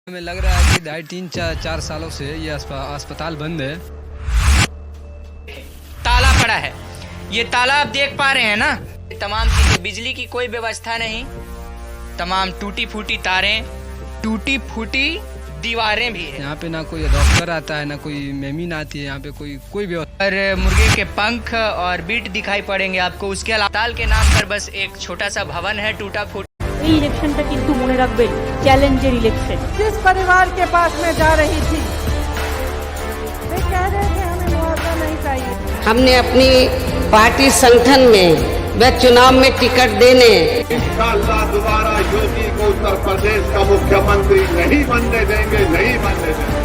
हमें लग रहा है कि 2.5-3-4 सालों से ये अस्पताल बंद है। ताला पड़ा है। ये ताला आप देख पा रहे हैं ना, तमाम चीजें, बिजली की कोई व्यवस्था नहीं, तमाम टूटी फूटी तारें, टूटी फूटी दीवारें भी है। यहाँ पे ना कोई डॉक्टर आता है, ना कोई मेमीन आती है, यहाँ पे कोई व्यवस्था। और मुर्गे के पंख और बीट दिखाई पड़ेंगे आपको। उसके अलावा अस्पताल के नाम पर बस एक छोटा सा भवन है टूटा फूटा। এই ইলেকশনটা কিন্তু মনে রাখবেন চ্যালেঞ্জের ইলেকশন। जिस परिवार के पास में जा रही थी वे कह रहे थे हमें मुआवजा नहीं चाहिए। हमने अपनी पार्टी संगठन में व चुनाव में टिकट देने इंशाअल्लाह दोबारा योगी को उत्तर प्रदेश का मुख्यमंत्री नहीं बनने देंगे, नहीं बनने देंगे।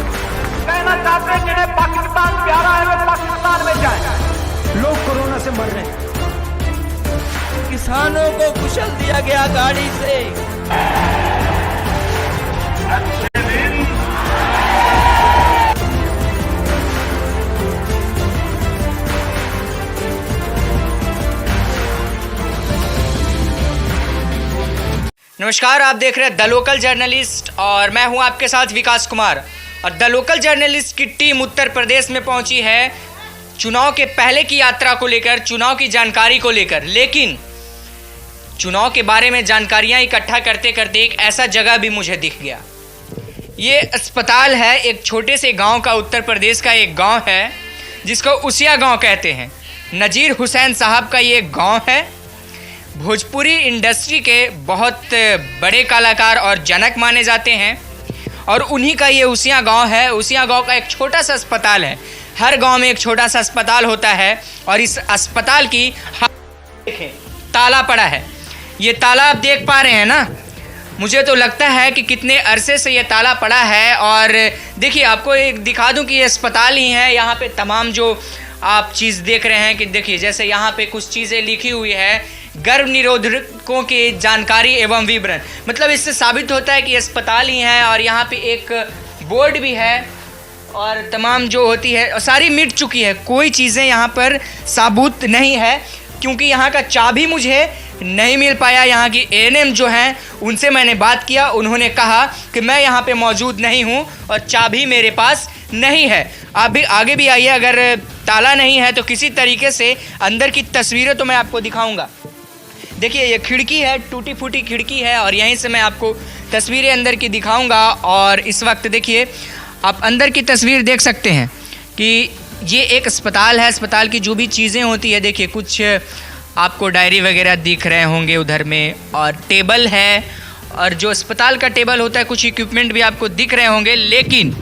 कहना चाहते हैं जिन्हें पाकिस्तान प्यारा है वे पाकिस्तान में जाए। लोग कोरोना से मर रहे हैं, किसानों को कुचल दिया गया गाड़ी से। नमस्कार, आप देख रहे हैं द लोकल जर्नलिस्ट और मैं हूं आपके साथ विकास कुमार। और द लोकल जर्नलिस्ट की टीम उत्तर प्रदेश में पहुंची है चुनाव के पहले की यात्रा को लेकर, चुनाव की जानकारी को लेकर। लेकिन चुनाव के बारे में जानकारियां इकट्ठा करते करते एक ऐसा जगह भी मुझे दिख गया। ये अस्पताल है एक छोटे से गांव का, उत्तर प्रदेश का एक गांव है जिसको उसिया गांव कहते हैं। नजीर हुसैन साहब का ये गांव है। भोजपुरी इंडस्ट्री के बहुत बड़े कलाकार और जनक माने जाते हैं और उन्हीं का ये उसिया गांव है। उसिया गांव का एक छोटा सा अस्पताल है। हर गांव में एक छोटा सा अस्पताल होता है और इस अस्पताल की देखें ताला पड़ा है। ये ताला आप देख पा रहे हैं ना, मुझे तो लगता है कि कितने अरसे से ये ताला पड़ा है। और देखिए, आपको एक दिखा दूं कि ये अस्पताल ही है। यहाँ पे तमाम जो आप चीज़ देख रहे हैं कि देखिए, जैसे यहाँ पे कुछ चीज़ें लिखी हुई है, गर्भ निरोधकों की जानकारी एवं विवरण। मतलब इससे साबित होता है कि अस्पताल ही है। और यहाँ पे एक बोर्ड भी है और तमाम जो होती है सारी मिट चुकी है। कोई चीज़ें यहाँ पर साबुत नहीं है क्योंकि यहाँ का चाबी मुझे नहीं मिल पाया। यहाँ की एएनएम जो हैं उनसे मैंने बात किया, उन्होंने कहा कि मैं यहाँ पे मौजूद नहीं हूँ और चाबी मेरे पास नहीं है। आप भी आगे भी आइए, अगर ताला नहीं है तो किसी तरीके से अंदर की तस्वीरें तो मैं आपको दिखाऊंगा। देखिए, ये खिड़की है, टूटी फूटी खिड़की है और यहीं से मैं आपको तस्वीरें अंदर की दिखाऊंगा। और इस वक्त देखिए, आप अंदर की तस्वीर देख सकते हैं कि ये एक अस्पताल है। अस्पताल की जो भी चीज़ें होती है, देखिए कुछ आपको डायरी वगैरह दिख रहे होंगे उधर में, और टेबल है और जो अस्पताल का टेबल होता है, कुछ इक्विपमेंट भी आपको दिख रहे होंगे। लेकिन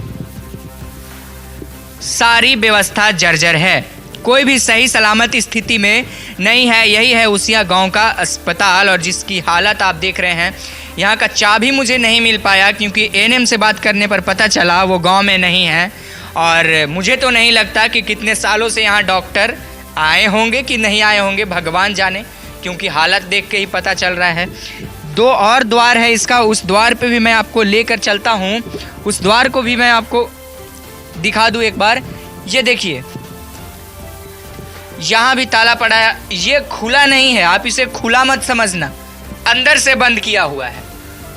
सारी व्यवस्था जर्जर है, कोई भी सही सलामत स्थिति में नहीं है। यही है उसिया गांव का अस्पताल और जिसकी हालत आप देख रहे हैं। यहाँ का चाबी मुझे नहीं मिल पाया क्योंकि एएनएम से बात करने पर पता चला वो गांव में नहीं है। और मुझे तो नहीं लगता कि कितने सालों से यहाँ डॉक्टर आए होंगे कि नहीं आए होंगे, भगवान जाने, क्योंकि हालत देख के ही पता चल रहा है। 2 और द्वार है इसका, उस द्वार पे भी मैं आपको लेकर चलता हूँ। उस द्वार को भी मैं आपको दिखा दूँ एक बार। ये देखिए, यहाँ भी ताला पड़ा है। ये खुला नहीं है, आप इसे खुला मत समझना, अंदर से बंद किया हुआ है।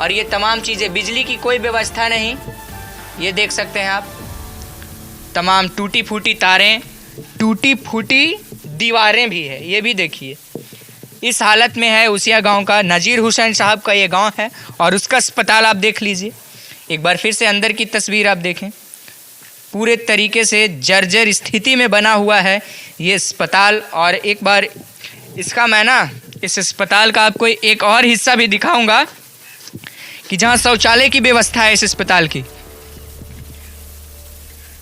और ये तमाम चीज़ें, बिजली की कोई व्यवस्था नहीं, ये देख सकते हैं आप। तमाम टूटी फूटी तारें, टूटी फूटी दीवारें भी है, ये भी देखिए। इस हालत में है उसिया गांव का, नजीर हुसैन साहब का ये गांव है और उसका अस्पताल आप देख लीजिए। एक बार फिर से अंदर की तस्वीर आप देखें, पूरे तरीके से जर्जर स्थिति में बना हुआ है ये अस्पताल। और एक बार इसका मैं ना इस अस्पताल का आपको एक और हिस्सा भी दिखाऊंगा कि जहाँ शौचालय की व्यवस्था है इस अस्पताल की।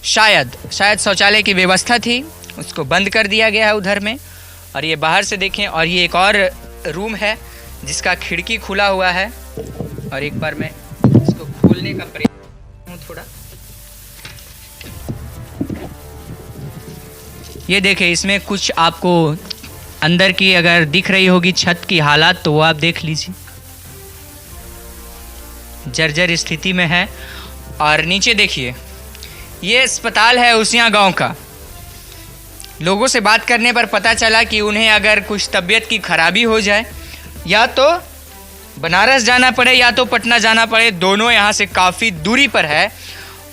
शायद शौचालय की व्यवस्था थी, उसको बंद कर दिया गया है उधर में। और ये बाहर से देखें, और ये एक और रूम है जिसका खिड़की खुला हुआ है। और एक बार मैं इसको खोलने का प्रयास हूँ थोड़ा। ये देखें, इसमें कुछ आपको अंदर की अगर दिख रही होगी छत की हालात तो वो आप देख लीजिए, जर्जर स्थिति में है। और नीचे देखिए, ये अस्पताल है उसिया गांव का। लोगों से बात करने पर पता चला कि उन्हें अगर कुछ तबीयत की खराबी हो जाए या तो बनारस जाना पड़े या तो पटना जाना पड़े, दोनों यहाँ से काफ़ी दूरी पर है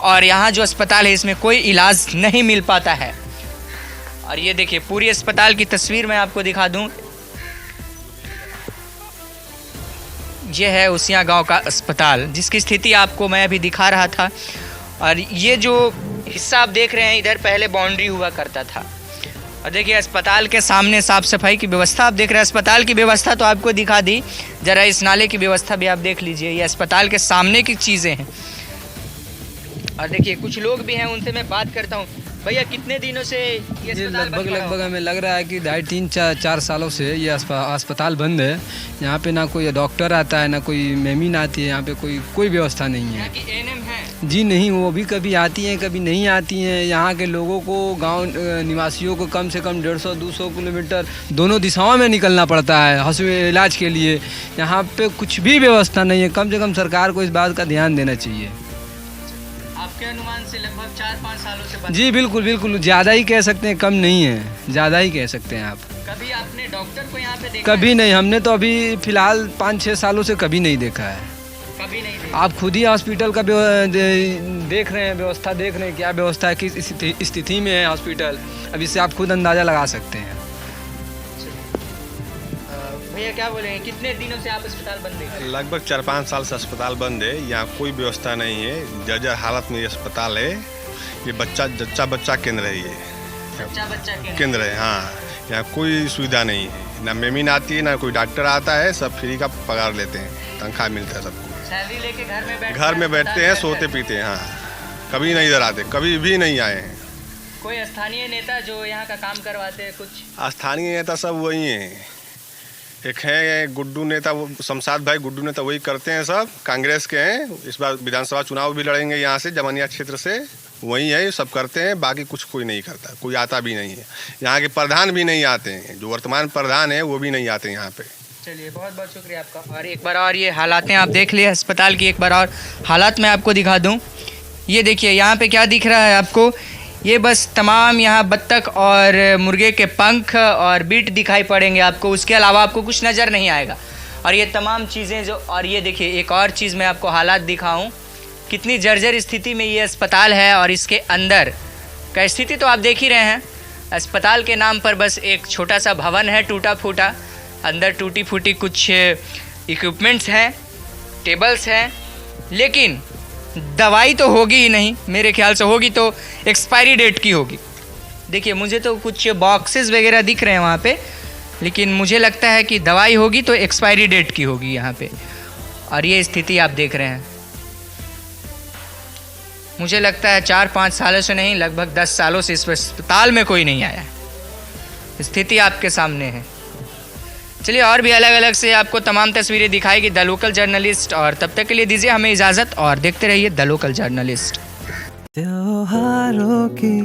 और यहाँ जो अस्पताल है इसमें कोई इलाज नहीं मिल पाता है। और ये देखिए पूरी अस्पताल की तस्वीर मैं आपको दिखा दूँ। ये है उसिया गांव का अस्पताल जिसकी स्थिति आपको मैं अभी दिखा रहा था। और ये जो हिस्सा आप देख रहे हैं इधर पहले बाउंड्री हुआ करता था। और देखिए अस्पताल के सामने साफ़ सफाई की व्यवस्था आप देख रहे हैं। अस्पताल की व्यवस्था तो आपको दिखा दी, ज़रा इस नाले की व्यवस्था भी आप देख लीजिए। ये अस्पताल के सामने की चीज़ें हैं। और देखिए कुछ लोग भी हैं, उनसे मैं बात करता हूँ। भैया कितने दिनों से ये अस्पताल बंद पड़ा लगभग हमें लग रहा है कि 2.5-3-4 सालों से ये अस्पताल बंद है। यहाँ पे ना कोई डॉक्टर आता है, ना कोई मेमिन आती है, यहाँ पे कोई व्यवस्था नहीं है। कि एएनएम है? जी नहीं, वो भी कभी आती हैं कभी नहीं आती हैं। यहाँ के लोगों को, गांव निवासियों को कम से कम 150-200 किलोमीटर दोनों दिशाओं में निकलना पड़ता है हॉस्पिटल इलाज के लिए। यहाँ पे कुछ भी व्यवस्था नहीं है। कम से कम सरकार को इस बात का ध्यान देना चाहिए। आपके अनुमान से लगभग 4-5 सालों से बंद? जी बिल्कुल, ज़्यादा ही कह सकते हैं, कम नहीं है, ज़्यादा ही कह सकते हैं आप। कभी आपने डॉक्टर को यहाँ पे देखा? कभी नहीं, हमने तो अभी फ़िलहाल 5-6 सालों से कभी नहीं देखा है। कभी नहीं देखा? आप खुद ही हॉस्पिटल का देख रहे हैं, व्यवस्था देख रहे हैं, क्या व्यवस्था है, किस स्थिति में है हॉस्पिटल, अब इससे आप खुद अंदाज़ा लगा सकते हैं। भैया क्या बोलेंगे, कितने दिनों से आप अस्पताल बंद है? लगभग 4-5 साल से अस्पताल बंद है। यहाँ कोई व्यवस्था नहीं है। जर्जर हालत में ये अस्पताल है। ये बच्चा केंद्र है। ये बच्चा केंद्र है। हाँ, यहाँ कोई सुविधा नहीं है, ना मेमिन आती है, ना कोई डॉक्टर आता है। सब फ्री का पगार लेते हैं, तनख्वाह मिलता है सबको। सैलरी लेके घर में बैठते हैं, सोते पीते हैं। हाँ, कभी नहीं इधर आते, कभी भी नहीं आए हैं। कोई स्थानीय नेता जो यहाँ का काम करवाते हैं? कुछ स्थानीय नेता सब वही हैं। एक है गुड्डू नेता, वो शमशाद भाई गुड्डू नेता, वही करते हैं। सब कांग्रेस के हैं। इस बार विधानसभा चुनाव भी लड़ेंगे यहाँ से, जमानिया क्षेत्र से। वही है, सब करते हैं। बाकी कुछ कोई नहीं करता, कोई आता भी नहीं है। यहाँ के प्रधान भी नहीं आते हैं, जो वर्तमान प्रधान है वो भी नहीं आते यहाँ पे। चलिए बहुत बहुत शुक्रिया आपका। और एक बार और ये हालातें आप देख लिए अस्पताल की, एक बार और हालात मैं आपको दिखा दूँ। ये देखिए यहाँ पे क्या दिख रहा है आपको, ये बस तमाम यहाँ बत्तख और मुर्गे के पंख और बीट दिखाई पड़ेंगे आपको। उसके अलावा आपको कुछ नज़र नहीं आएगा। और ये तमाम चीज़ें जो, और ये देखिए एक और चीज़ मैं आपको हालात दिखाऊं, कितनी जर्जर स्थिति में ये अस्पताल है। और इसके अंदर का स्थिति तो आप देख ही रहे हैं। अस्पताल के नाम पर बस एक छोटा सा भवन है टूटा फूटा, अंदर टूटी फूटी कुछ इक्विपमेंट्स हैं, टेबल्स हैं, लेकिन दवाई तो होगी ही नहीं। मेरे ख्याल से होगी तो एक्सपायरी डेट की होगी। देखिए मुझे तो कुछ बॉक्सेस वगैरह दिख रहे हैं वहाँ पे, लेकिन मुझे लगता है कि दवाई होगी तो एक्सपायरी डेट की होगी यहाँ पे। और ये स्थिति आप देख रहे हैं। मुझे लगता है 4-5 सालों से नहीं, लगभग 10 सालों से इस अस्पताल में कोई नहीं आया। स्थिति आपके सामने है। चलिए और भी अलग अलग से आपको तमाम तस्वीरें दिखाएगी द लोकल जर्नलिस्ट। और तब तक के लिए दीजिए हमें इजाज़त और देखते रहिए द लोकल जर्नलिस्ट। त्योहारों की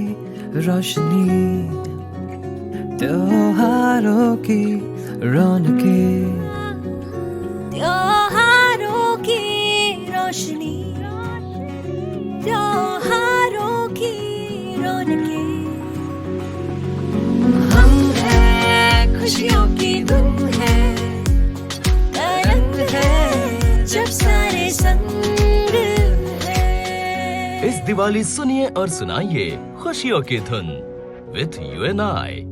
रोशनी, त्योहारों की रौनकें, त्योहारों की रोशनी, त्योहारों की रौनकें, हम हैं खुशियों की धुन है, तरंग है जब सारे संग है। इस दिवाली सुनिए और सुनाइए खुशियों की धुन विथ यू एंड आई।